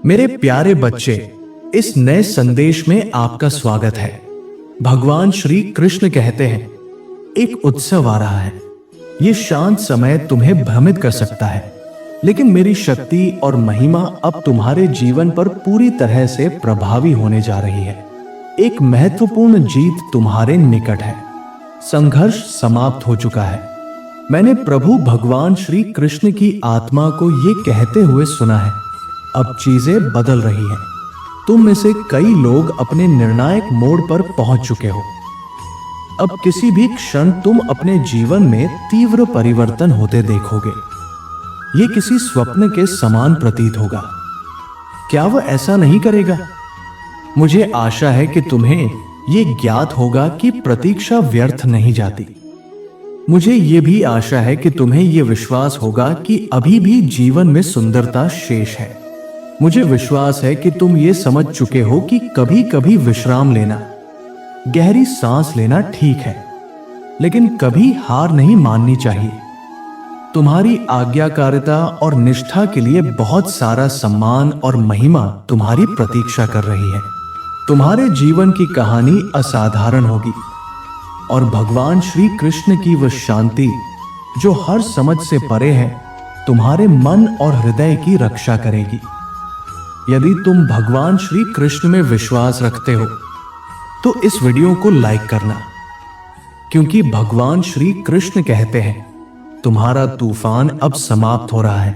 मेरे प्यारे बच्चे, इस नए संदेश में आपका स्वागत है। भगवान श्री कृष्ण कहते हैं, एक उत्सव आ रहा है। ये शांत समय तुम्हें भ्रमित कर सकता है, लेकिन मेरी शक्ति और महिमा अब तुम्हारे जीवन पर पूरी तरह से प्रभावी होने जा रही है। एक महत्वपूर्ण जीत तुम्हारे निकट है। संघर्ष समाप्त हो चुका है। मैंने प्रभु भगवान श्री कृष्ण की आत्मा को ये कहते हुए सुना है, अब चीजें बदल रही हैं। तुम में से कई लोग अपने निर्णायक मोड़ पर पहुंच चुके हो। अब किसी भी क्षण तुम अपने जीवन में तीव्र परिवर्तन होते देखोगे। ये किसी स्वप्न के समान प्रतीत होगा। क्या वह ऐसा नहीं करेगा? मुझे आशा है कि तुम्हें यह ज्ञात होगा कि प्रतीक्षा व्यर्थ नहीं जाती। मुझे यह भी आशा है कि तुम्हें यह विश्वास होगा कि अभी भी जीवन में सुंदरता शेष है। मुझे विश्वास है कि तुम ये समझ चुके हो कि कभी कभी विश्राम लेना, गहरी सांस लेना ठीक है, लेकिन कभी हार नहीं माननी चाहिए। तुम्हारी आज्ञाकारिता और निष्ठा के लिए बहुत सारा सम्मान और महिमा तुम्हारी प्रतीक्षा कर रही है। तुम्हारे जीवन की कहानी असाधारण होगी और भगवान श्री कृष्ण की वह शांति जो हर समझ से परे है, तुम्हारे मन और हृदय की रक्षा करेगी। यदि तुम भगवान श्री कृष्ण में विश्वास रखते हो तो इस वीडियो को लाइक करना, क्योंकि भगवान श्री कृष्ण कहते हैं, तुम्हारा तूफान अब समाप्त हो रहा है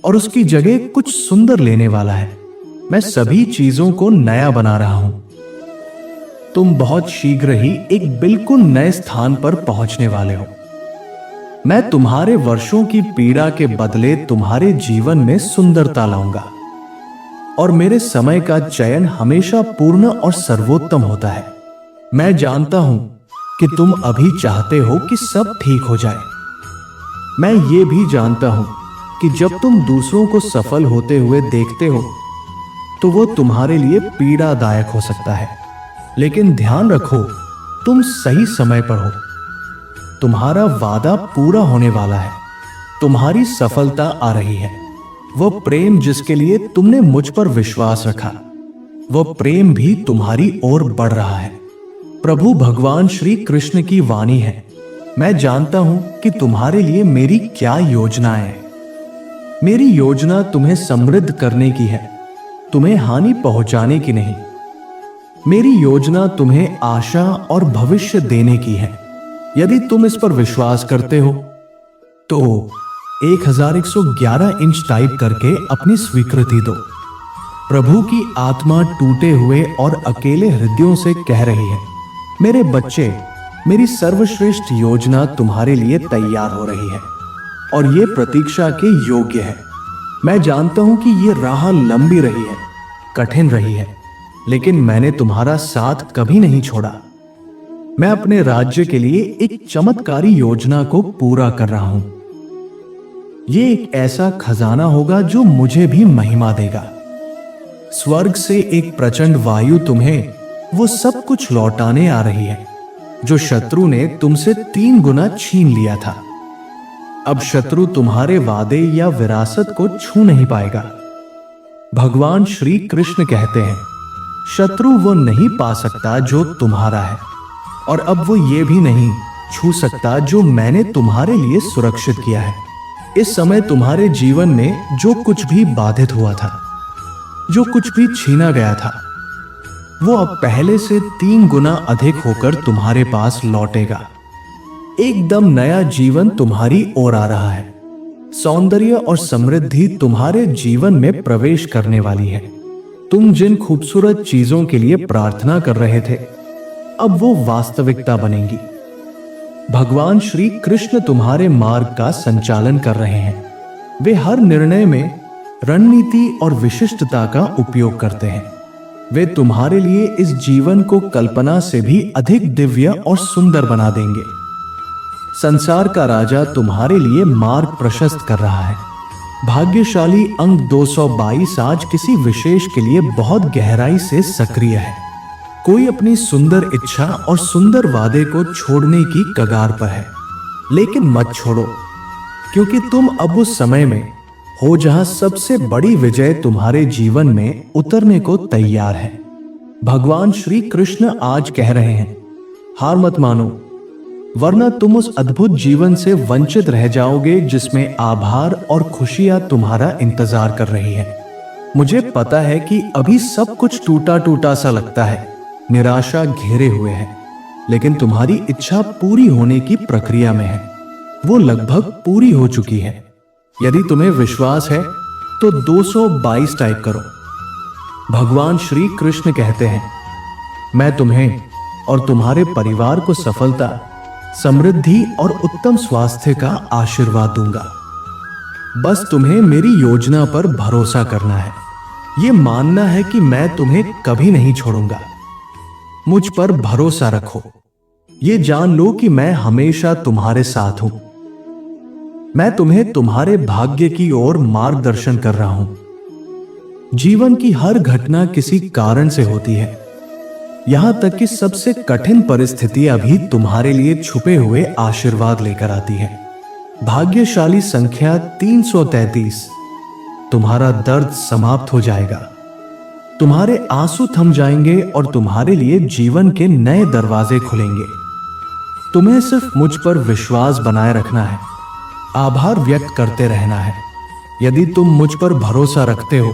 और उसकी जगह कुछ सुंदर लेने वाला है। मैं सभी चीजों को नया बना रहा हूं। तुम बहुत शीघ्र ही एक बिल्कुल नए स्थान पर पहुंचने वाले हो। मैं तुम्हारे वर्षों की पीड़ा के बदले तुम्हारे जीवन में सुंदरता लाऊंगा और मेरे समय का चयन हमेशा पूर्ण और सर्वोत्तम होता है। मैं जानता हूं कि तुम अभी चाहते हो कि सब ठीक हो जाए। मैं ये भी जानता हूं कि जब तुम दूसरों को सफल होते हुए देखते हो तो वो तुम्हारे लिए पीड़ादायक हो सकता है, लेकिन ध्यान रखो, तुम सही समय पर हो। तुम्हारा वादा पूरा होने वाला है। तुम्हारी सफलता आ रही है। वो प्रेम जिसके लिए तुमने मुझ पर विश्वास रखा, वो प्रेम भी तुम्हारी ओर बढ़ रहा है। प्रभु भगवान श्री कृष्ण की वाणी है, मैं जानता हूं कि तुम्हारे लिए मेरी क्या योजनाएं हैं। मेरी योजना तुम्हें समृद्ध करने की है, तुम्हें हानि पहुंचाने की नहीं। मेरी योजना तुम्हें आशा और भविष्य देने की है। यदि तुम इस पर विश्वास करते हो तो 1111 इंच टाइप करके अपनी स्वीकृति दो। प्रभु की आत्मा टूटे हुए और अकेले हृदयों से कह रही है, मेरे बच्चे, मेरी सर्वश्रेष्ठ योजना तुम्हारे लिए तैयार हो रही है और ये प्रतीक्षा के योग्य है। मैं जानता हूं कि ये राह लंबी रही है, कठिन रही है, लेकिन मैंने तुम्हारा साथ कभी नहीं छोड़ा। मैं अपने राज्य के लिए एक चमत्कारी योजना को पूरा कर रहा हूं। ये एक ऐसा खजाना होगा जो मुझे भी महिमा देगा। स्वर्ग से एक प्रचंड वायु तुम्हें वो सब कुछ लौटाने आ रही है जो शत्रु ने तुमसे 3 गुना छीन लिया था। अब शत्रु तुम्हारे वादे या विरासत को छू नहीं पाएगा। भगवान श्री कृष्ण कहते हैं, शत्रु वो नहीं पा सकता जो तुम्हारा है, और अब वो ये भी नहीं छू सकता जो मैंने तुम्हारे लिए सुरक्षित किया है। इस समय तुम्हारे जीवन में जो कुछ भी बाधित हुआ था, जो कुछ भी छीना गया था, वो अब पहले से 3 गुना अधिक होकर तुम्हारे पास लौटेगा। एकदम नया जीवन तुम्हारी ओर आ रहा है। सौंदर्य और समृद्धि तुम्हारे जीवन में प्रवेश करने वाली है। तुम जिन खूबसूरत चीजों के लिए प्रार्थना कर रहे थे, अब वो वास्तविकता बनेंगी। भगवान श्री कृष्ण तुम्हारे मार्ग का संचालन कर रहे हैं। वे हर निर्णय में रणनीति और विशिष्टता का उपयोग करते हैं। वे तुम्हारे लिए इस जीवन को कल्पना से भी अधिक दिव्य और सुंदर बना देंगे। संसार का राजा तुम्हारे लिए मार्ग प्रशस्त कर रहा है। भाग्यशाली अंक 222 आज किसी विशेष के लिए बहुत गहराई से सक्रिय है। कोई अपनी सुंदर इच्छा और सुंदर वादे को छोड़ने की कगार पर है, लेकिन मत छोड़ो, क्योंकि तुम अब उस समय में हो जहां सबसे बड़ी विजय तुम्हारे जीवन में उतरने को तैयार है। भगवान श्री कृष्ण आज कह रहे हैं, हार मत मानो, वरना तुम उस अद्भुत जीवन से वंचित रह जाओगे जिसमें आभार और खुशियां तुम्हारा इंतजार कर रही है। मुझे पता है कि अभी सब कुछ टूटा टूटा सा लगता है, निराशा घेरे हुए है, लेकिन तुम्हारी इच्छा पूरी होने की प्रक्रिया में है। वो लगभग पूरी हो चुकी है। यदि तुम्हें विश्वास है तो 222 टाइप करो। भगवान श्री कृष्ण कहते हैं, मैं तुम्हें और तुम्हारे परिवार को सफलता, समृद्धि और उत्तम स्वास्थ्य का आशीर्वाद दूंगा। बस तुम्हें मेरी योजना पर भरोसा करना है, ये मानना है कि मैं तुम्हें कभी नहीं छोड़ूंगा। मुझ पर भरोसा रखो, ये जान लो कि मैं हमेशा तुम्हारे साथ हूं। मैं तुम्हें तुम्हारे भाग्य की ओर मार्गदर्शन कर रहा हूं। जीवन की हर घटना किसी कारण से होती है, यहां तक कि सबसे कठिन परिस्थितियां भी तुम्हारे लिए छुपे हुए आशीर्वाद लेकर आती है। भाग्यशाली संख्या 333। तुम्हारा दर्द समाप्त हो जाएगा, तुम्हारे आंसू थम जाएंगे और तुम्हारे लिए जीवन के नए दरवाजे खुलेंगे। तुम्हें सिर्फ मुझ पर विश्वास बनाए रखना है, आभार व्यक्त करते रहना है। यदि तुम मुझ पर भरोसा रखते हो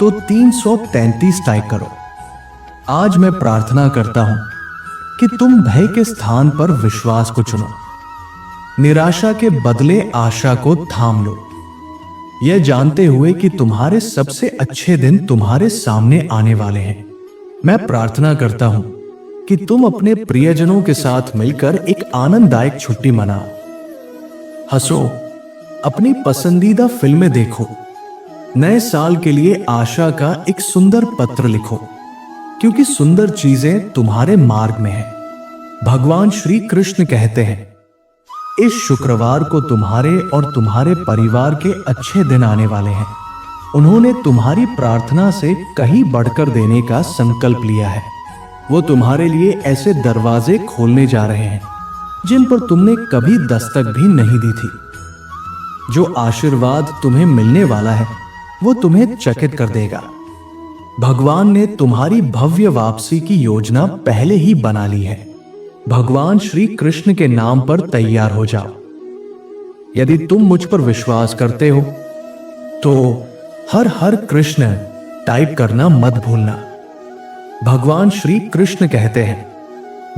तो 333 टाइप करो। आज मैं प्रार्थना करता हूं कि तुम भय के स्थान पर विश्वास को चुनो, निराशा के बदले आशा को थाम लो, यह जानते हुए कि तुम्हारे सबसे अच्छे दिन तुम्हारे सामने आने वाले हैं। मैं प्रार्थना करता हूं कि तुम अपने प्रियजनों के साथ मिलकर एक आनंददायक छुट्टी मनाओ, हंसो, अपनी पसंदीदा फिल्में देखो, नए साल के लिए आशा का एक सुंदर पत्र लिखो, क्योंकि सुंदर चीजें तुम्हारे मार्ग में हैं। भगवान श्री कृष्ण कहते हैं, इस शुक्रवार को तुम्हारे और तुम्हारे परिवार के अच्छे दिन आने वाले हैं। उन्होंने तुम्हारी प्रार्थना से कहीं बढ़कर देने का संकल्प लिया है। वो तुम्हारे लिए ऐसे दरवाजे खोलने जा रहे हैं जिन पर तुमने कभी दस्तक भी नहीं दी थी। जो आशीर्वाद तुम्हें मिलने वाला है वो तुम्हें चकित कर देगा। भगवान ने तुम्हारी भव्य वापसी की योजना पहले ही बना ली है। भगवान श्री कृष्ण के नाम पर तैयार हो जाओ। यदि तुम मुझ पर विश्वास करते हो तो हर हर कृष्ण टाइप करना मत भूलना। भगवान श्री कृष्ण कहते हैं,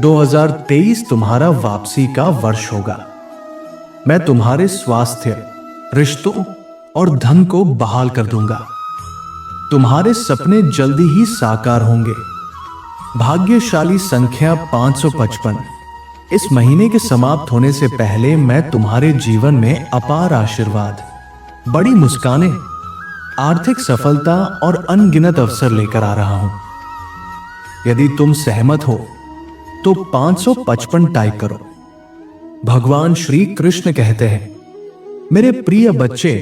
2023 तुम्हारा वापसी का वर्ष होगा। मैं तुम्हारे स्वास्थ्य, रिश्तों और धन को बहाल कर दूंगा। तुम्हारे सपने जल्दी ही साकार होंगे। भाग्यशाली संख्या 555। इस महीने के समाप्त होने से पहले मैं तुम्हारे जीवन में अपार आशीर्वाद, बड़ी मुस्कानें, आर्थिक सफलता और अनगिनत अवसर लेकर आ रहा हूं। यदि तुम सहमत हो तो 555 टाइप करो। भगवान श्री कृष्ण कहते हैं, मेरे प्रिय बच्चे,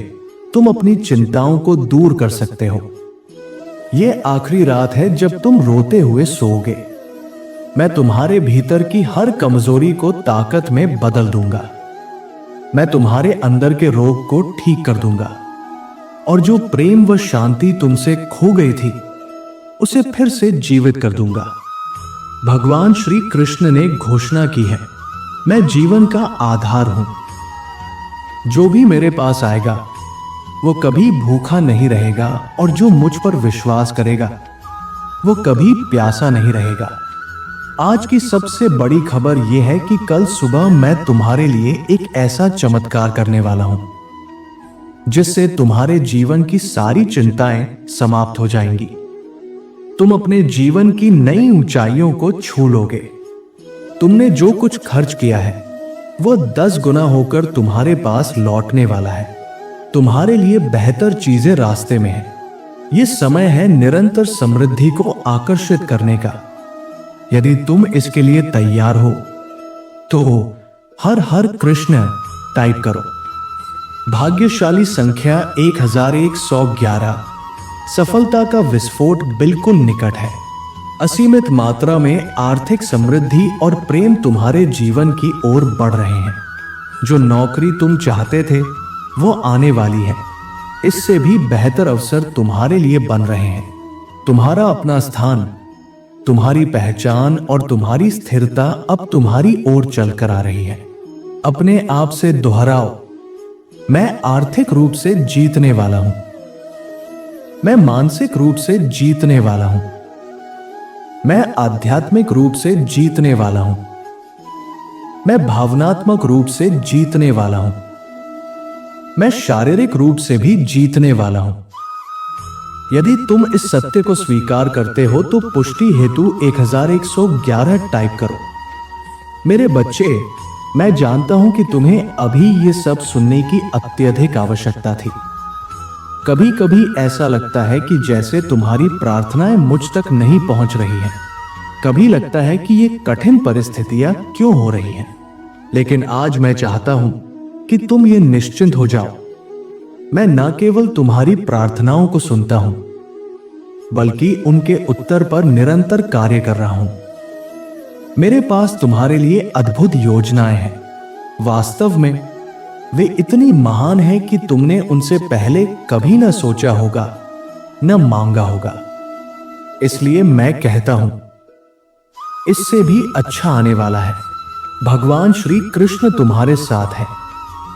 तुम अपनी चिंताओं को दूर कर सकते हो। यह आखिरी रात है जब तुम रोते हुए सोओगे। मैं तुम्हारे भीतर की हर कमजोरी को ताकत में बदल दूंगा। मैं तुम्हारे अंदर के रोग को ठीक कर दूंगा और जो प्रेम व शांति तुमसे खो गई थी उसे फिर से जीवित कर दूंगा। भगवान श्री कृष्ण ने घोषणा की है, मैं जीवन का आधार हूं। जो भी मेरे पास आएगा वो कभी भूखा नहीं रहेगा और जो मुझ पर विश्वास करेगा वो कभी प्यासा नहीं रहेगा। आज की सबसे बड़ी खबर यह है कि कल सुबह मैं तुम्हारे लिए एक ऐसा चमत्कार करने वाला हूं जिससे तुम्हारे जीवन की सारी चिंताएं समाप्त हो जाएंगी। तुम अपने जीवन की नई ऊंचाइयों को छू लोगे। तुमने जो कुछ खर्च किया है वो 10 गुना होकर तुम्हारे पास लौटने वाला है। तुम्हारे लिए बेहतर चीजें रास्ते में हैं। ये समय है निरंतर समृद्धि को आकर्षित करने का। यदि तुम इसके लिए तैयार हो तो हर हर कृष्ण टाइप करो। भाग्यशाली संख्या 1111। सफलता का विस्फोट बिल्कुल निकट है। असीमित मात्रा में आर्थिक समृद्धि और प्रेम तुम्हारे जीवन की ओर बढ़ रहे हैं। जो नौकरी तुम चाहते थे वो आने वाली है। इससे भी बेहतर अवसर तुम्हारे लिए बन रहे हैं। तुम्हारा अपना स्थान, तुम्हारी पहचान और तुम्हारी स्थिरता अब तुम्हारी ओर चलकर आ रही है। अपने आप से दोहराओ, मैं आर्थिक रूप से जीतने वाला हूं, मैं मानसिक रूप से जीतने वाला हूं, मैं आध्यात्मिक रूप से जीतने वाला हूं, मैं भावनात्मक रूप से जीतने वाला हूं, मैं शारीरिक रूप से भी जीतने वाला हूं। यदि तुम इस सत्य को स्वीकार करते हो तो पुष्टि हेतु 1111 टाइप करो। मेरे बच्चे, मैं जानता हूं कि तुम्हें अभी ये सब सुनने की अत्यधिक आवश्यकता थी। कभी कभी ऐसा लगता है कि जैसे तुम्हारी प्रार्थनाएं मुझ तक नहीं पहुंच रही हैं। कभी लगता है कि ये कठिन परिस्थितियां क्यों हो रही हैं। लेकिन आज मैं चाहता हूं कि तुम ये निश्चिंत हो जाओ, मैं न केवल तुम्हारी प्रार्थनाओं को सुनता हूं, बल्कि उनके उत्तर पर निरंतर कार्य कर रहा हूं। मेरे पास तुम्हारे लिए अद्भुत योजनाएं हैं। वास्तव में वे इतनी महान हैं कि तुमने उनसे पहले कभी न सोचा होगा, न मांगा होगा। इसलिए मैं कहता हूं, इससे भी अच्छा आने वाला है। भगवान श्री कृष्ण तुम्हारे साथ है।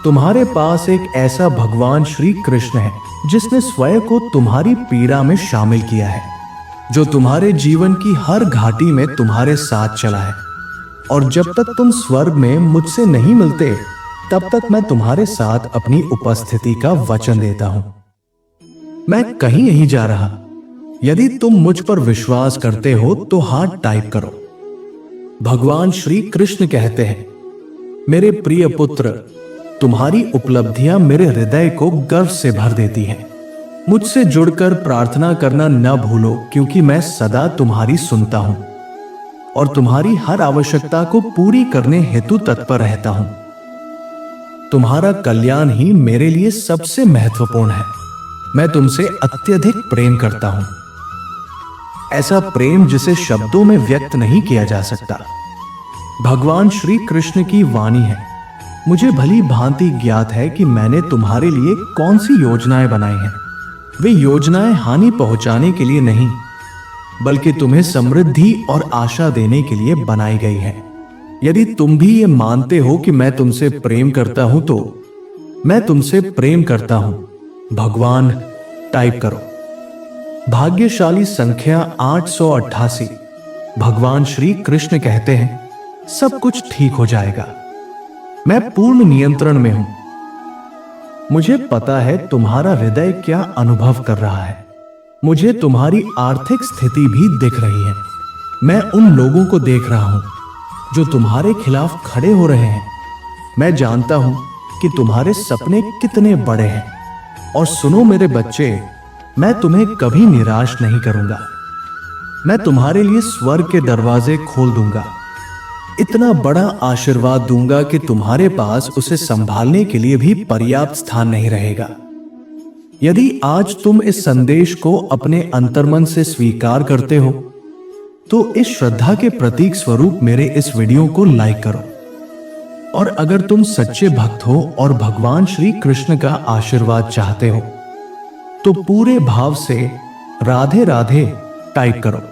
तुम्हारे पास एक ऐसा भगवान श्री कृष्ण है जिसने स्वयं को तुम्हारी पीड़ा में शामिल किया है, जो तुम्हारे जीवन की हर घाटी में तुम्हारे साथ चला है। और जब तक तुम स्वर्ग में मुझसे नहीं मिलते, तब तक मैं तुम्हारे साथ अपनी उपस्थिति का वचन देता हूं। मैं कहीं नहीं जा रहा। यदि तुम मुझ पर विश्वास करते हो तो हाथ टाइप करो। भगवान श्री कृष्ण कहते हैं, मेरे प्रिय पुत्र, तुम्हारी उपलब्धियां मेरे हृदय को गर्व से भर देती हैं। मुझसे जुड़कर प्रार्थना करना न भूलो, क्योंकि मैं सदा तुम्हारी सुनता हूं और तुम्हारी हर आवश्यकता को पूरी करने हेतु तत्पर रहता हूं। तुम्हारा कल्याण ही मेरे लिए सबसे महत्वपूर्ण है। मैं तुमसे अत्यधिक प्रेम करता हूं, ऐसा प्रेम जिसे शब्दों में व्यक्त नहीं किया जा सकता। भगवान श्री कृष्ण की वाणी है, मुझे भली भांति ज्ञात है कि मैंने तुम्हारे लिए कौन सी योजनाएं बनाई हैं। वे योजनाएं हानि पहुंचाने के लिए नहीं, बल्कि तुम्हें समृद्धि और आशा देने के लिए बनाई गई है। यदि तुम भी ये मानते हो कि मैं तुमसे प्रेम करता हूं, तो मैं तुमसे प्रेम करता हूं। भगवान टाइप करो। भाग्यशाली संख्या 888। भगवान श्री कृष्ण कहते हैं, सब कुछ ठीक हो जाएगा। मैं पूर्ण नियंत्रण में हूं। मुझे पता है तुम्हारा हृदय क्या अनुभव कर रहा है। मुझे तुम्हारी आर्थिक स्थिति भी दिख रही है। मैं उन लोगों को देख रहा हूं जो तुम्हारे खिलाफ खड़े हो रहे हैं। मैं जानता हूं कि तुम्हारे सपने कितने बड़े हैं। और सुनो मेरे बच्चे, मैं तुम्हें कभी निराश नहीं करूंगा। मैं तुम्हारे लिए स्वर्ग के दरवाजे खोल दूंगा। इतना बड़ा आशीर्वाद दूंगा कि तुम्हारे पास उसे संभालने के लिए भी पर्याप्त स्थान नहीं रहेगा। यदि आज तुम इस संदेश को अपने अंतर्मन से स्वीकार करते हो, तो इस श्रद्धा के प्रतीक स्वरूप मेरे इस वीडियो को लाइक करो। और अगर तुम सच्चे भक्त हो और भगवान श्री कृष्ण का आशीर्वाद चाहते हो, तो पूरे भाव से राधे राधे टाइप करो।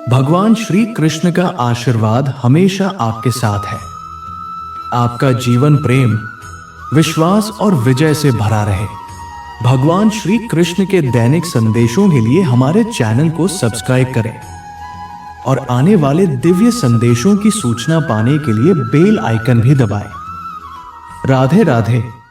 भगवान श्री कृष्ण का आशीर्वाद हमेशा आपके साथ है। आपका जीवन प्रेम, विश्वास और विजय से भरा रहे। भगवान श्री कृष्ण के दैनिक संदेशों के लिए हमारे चैनल को सब्सक्राइब करें और आने वाले दिव्य संदेशों की सूचना पाने के लिए बेल आइकन भी दबाएं। राधे राधे।